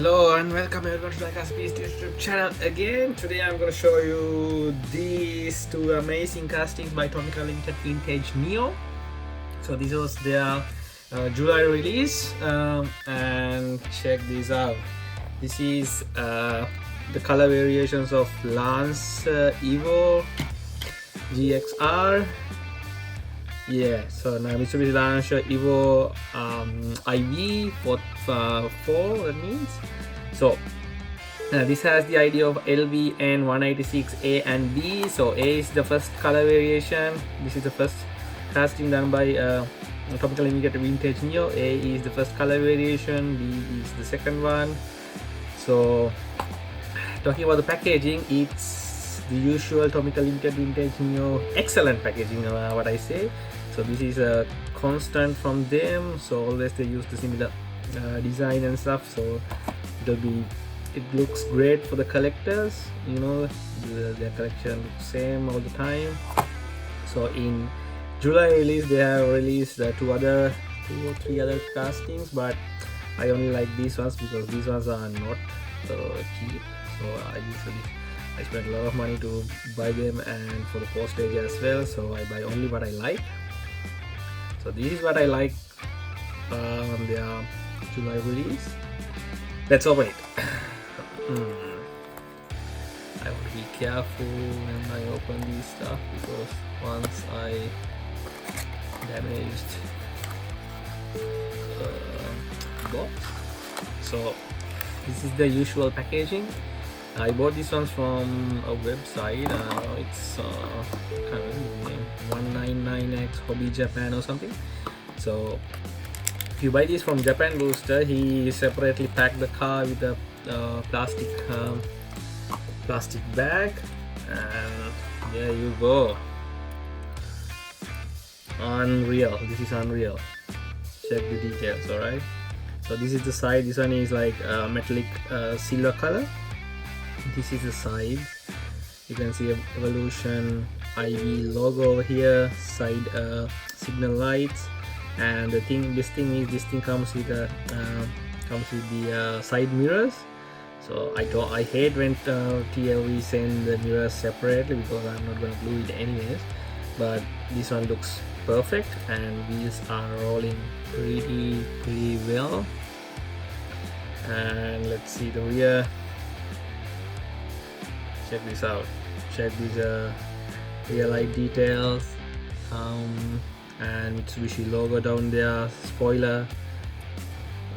Hello and welcome everyone to Diecast YouTube channel again. Today I'm going to show you these two amazing castings by Tomica Limited Vintage Neo. So this was their July release, and check these out. This is the color variations of Lance EVO GSR. Yeah, so now Mitsubishi Lance EVO IV 4, that means. So this has the idea of LV and 186 A and B. So A is the first color variation. This is the first casting done by Tomica Limited Vintage Neo. A is the first color variation, B is the second one. So talking about the packaging, it's the usual Tomica Limited Vintage Neo excellent packaging, what I say. So this is a constant from them, so always they use the similar design and stuff, so it looks great for the collectors, you know, their collection looks same all the time. So in July release they have released two or three other castings, but I only like these ones because these ones are not cheap. So I spend a lot of money to buy them, and for the postage as well, so I buy only what I like. So this is what I like on their July release. Let's open it. I want to be careful when I open these stuff, because once I damaged box. So this is the usual packaging. I bought these ones from a website. It's kind of name 199X Hobby Japan or something. So if you buy these from Japan Booster, he separately packed the car with a plastic bag, and there you go. Unreal. This is unreal. Check the details. All right. So this is the side. This one is like metallic silver color. This is the side. You can see Evolution IV logo over here, side signal lights, and this thing comes with the side mirrors. So I hate when TLV send the mirrors separately, because I'm not gonna glue it anyways. But this one looks perfect, and wheels are rolling pretty well. And let's see the rear. Check this out. Check these rear light details, and Mitsubishi logo down there. Spoiler,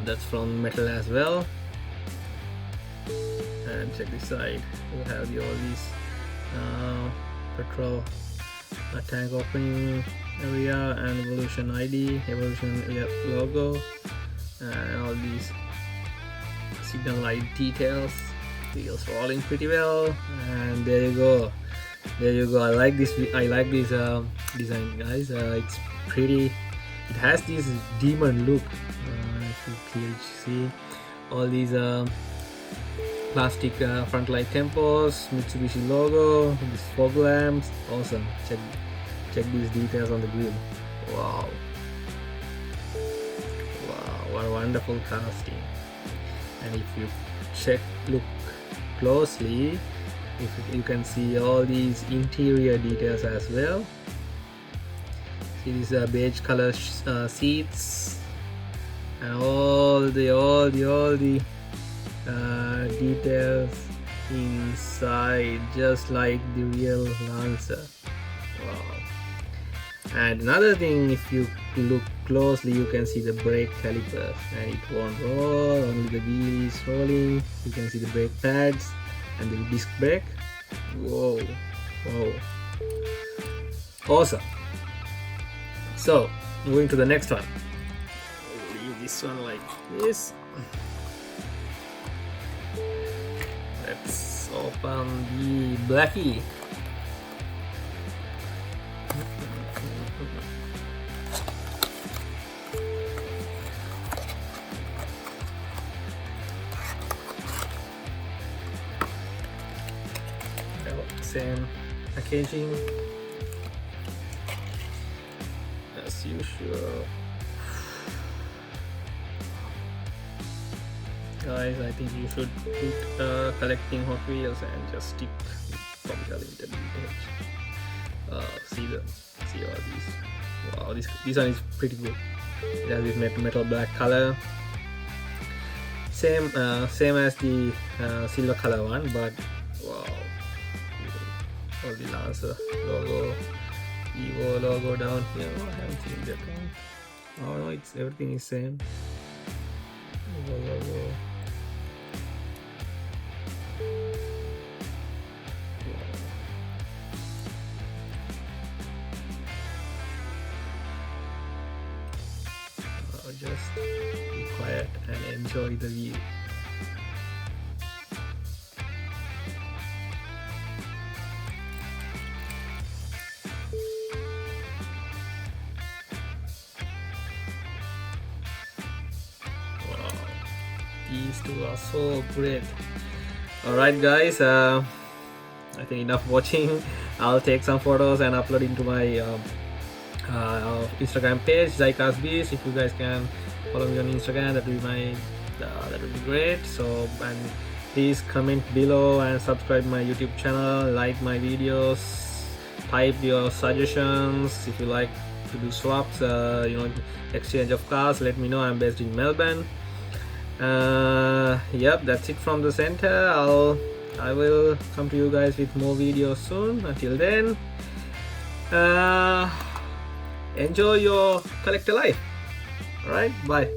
that's from metal as well. And check this side. We have all these petrol tank opening area, and Evolution ID, Evolution logo, and all these signal light details. Wheels rolling pretty well, and there you go. I like this design, guys. It's pretty. It has this demon look. If you clearly see all these plastic front light tempos, Mitsubishi logo, these fog lamps, awesome. Check these details on the grill. Wow, what a wonderful casting. And if you look closely, you can see all these interior details as well. See these beige color seats, and all the details inside, just like the real Lancer. Wow. And another thing, if you look closely, you can see the brake calipers, and it won't roll, only the wheel is rolling. You can see the brake pads and the disc brake. Whoa, awesome. So moving to the next one. I'll leave this one like this. Let's open the Blackie. Same packaging as usual. guys, I think you should put collecting Hot Wheels and just stick with Tomica Limited Vintage. See all these. Wow, this one is pretty good. It has this metal black color. Same as the silver color one, but wow, all the Lancer logo, EVO logo down here. I haven't seen that one. Oh no, it's everything is same. EVO logo. Just be quiet and enjoy the view. Wow, these two are so great. Alright guys, I think enough watching. I'll take some photos and upload into my Instagram page, Diecast. If you guys can follow me on Instagram, that would be great. So, and please comment below and subscribe my YouTube channel, like my videos, type your suggestions. If you like to do swaps, exchange of cars, let me know. I'm based in Melbourne. Yep, that's it from the center. I will come to you guys with more videos soon. Until then, enjoy your collector life. Alright, bye.